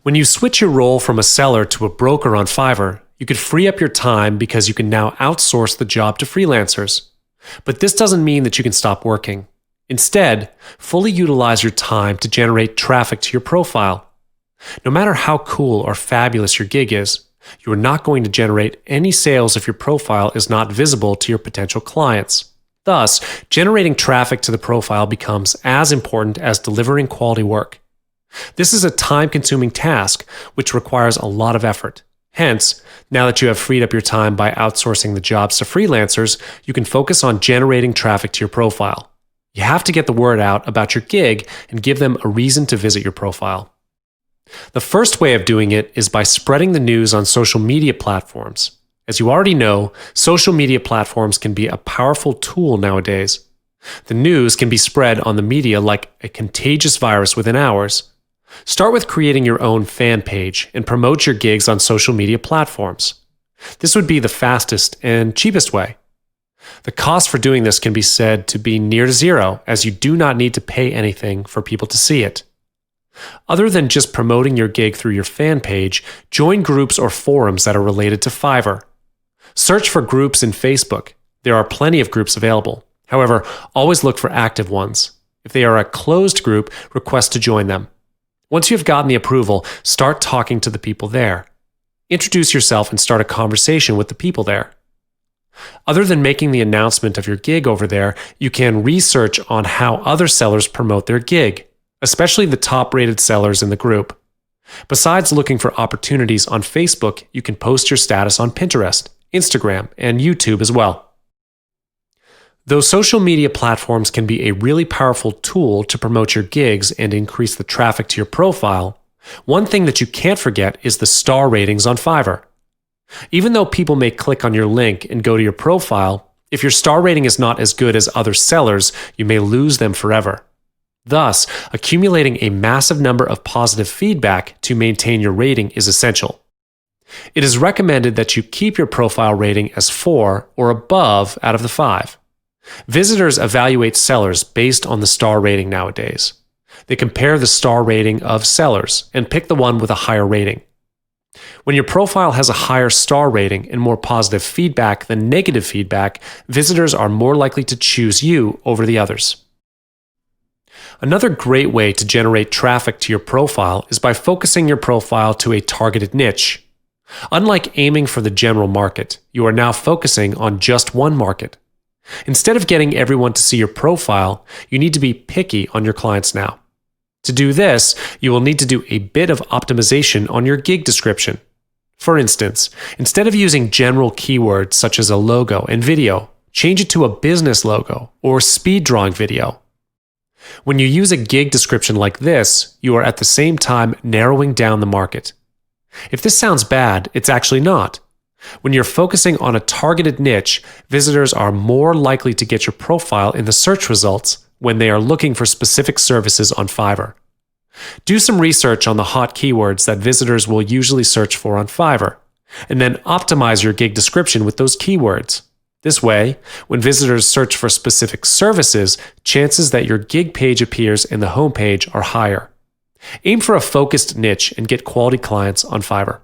When you switch your role from a seller to a broker on Fiverr, you could free up your time because you can now outsource the job to freelancers. But this doesn't mean that you can stop working. Instead, fully utilize your time to generate traffic to your profile. No matter how cool or fabulous your gig is, you are not going to generate any sales if your profile is not visible to your potential clients. Thus, generating traffic to the profile becomes as important as delivering quality work. This is a time-consuming task, which requires a lot of effort. Hence, now that you have freed up your time by outsourcing the jobs to freelancers, you can focus on generating traffic to your profile. You have to get the word out about your gig and give them a reason to visit your profile. The first way of doing it is by spreading the news on social media platforms. As you already know, social media platforms can be a powerful tool nowadays. The news can be spread on the media like a contagious virus within hours. Start with creating your own fan page and promote your gigs on social media platforms. This would be the fastest and cheapest way. The cost for doing this can be said to be near to zero, as you do not need to pay anything for people to see it. Other than just promoting your gig through your fan page, join groups or forums that are related to Fiverr. Search for groups in Facebook. There are plenty of groups available. However, always look for active ones. If they are a closed group, request to join them. Once you have gotten the approval, start talking to the people there. Introduce yourself and start a conversation with the people there. Other than making the announcement of your gig over there, you can research on how other sellers promote their gig, especially the top-rated sellers in the group. Besides looking for opportunities on Facebook, you can post your status on Pinterest, Instagram, and YouTube as well. Though social media platforms can be a really powerful tool to promote your gigs and increase the traffic to your profile, one thing that you can't forget is the star ratings on Fiverr. Even though people may click on your link and go to your profile, if your star rating is not as good as other sellers, you may lose them forever. Thus, accumulating a massive number of positive feedback to maintain your rating is essential. It is recommended that you keep your profile rating as 4 or above out of the 5. Visitors evaluate sellers based on the star rating nowadays. They compare the star rating of sellers and pick the one with a higher rating. When your profile has a higher star rating and more positive feedback than negative feedback, visitors are more likely to choose you over the others. Another great way to generate traffic to your profile is by focusing your profile to a targeted niche. Unlike aiming for the general market, you are now focusing on just one market. Instead of getting everyone to see your profile, you need to be picky on your clients now. To do this, you will need to do a bit of optimization on your gig description. For instance, instead of using general keywords such as a logo and video, change it to a business logo or speed drawing video. When you use a gig description like this, you are at the same time narrowing down the market. If this sounds bad, it's actually not. When you're focusing on a targeted niche, visitors are more likely to get your profile in the search results when they are looking for specific services on Fiverr. Do some research on the hot keywords that visitors will usually search for on Fiverr, and then optimize your gig description with those keywords. This way, when visitors search for specific services, chances that your gig page appears in the homepage are higher. Aim for a focused niche and get quality clients on Fiverr.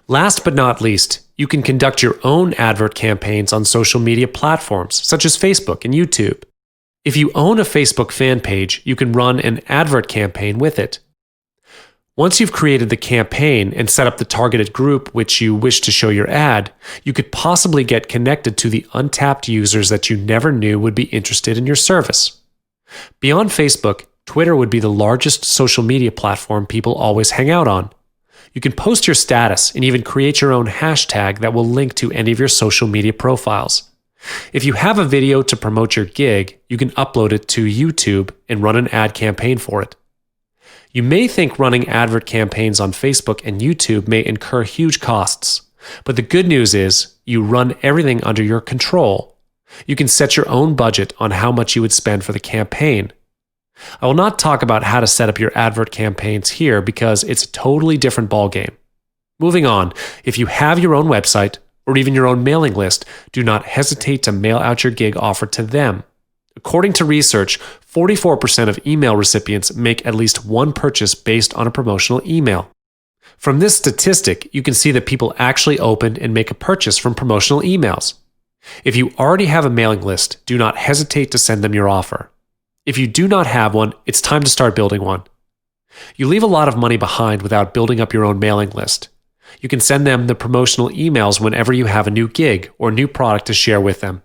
Last but not least, you can conduct your own advert campaigns on social media platforms such as Facebook and YouTube. If you own a Facebook fan page, you can run an advert campaign with it. Once you've created the campaign and set up the targeted group which you wish to show your ad, you could possibly get connected to the untapped users that you never knew would be interested in your service. Beyond Facebook, Twitter would be the largest social media platform people always hang out on. You can post your status and even create your own hashtag that will link to any of your social media profiles. If you have a video to promote your gig, you can upload it to YouTube and run an ad campaign for it. You may think running advert campaigns on Facebook and YouTube may incur huge costs, but the good news is you run everything under your control. You can set your own budget on how much you would spend for the campaign. I will not talk about how to set up your advert campaigns here because it's a totally different ballgame. Moving on, if you have your own website or even your own mailing list, do not hesitate to mail out your gig offer to them. According to research, 44% of email recipients make at least one purchase based on a promotional email. From this statistic, you can see that people actually open and make a purchase from promotional emails. If you already have a mailing list, do not hesitate to send them your offer. If you do not have one, it's time to start building one. You leave a lot of money behind without building up your own mailing list. You can send them the promotional emails whenever you have a new gig or new product to share with them.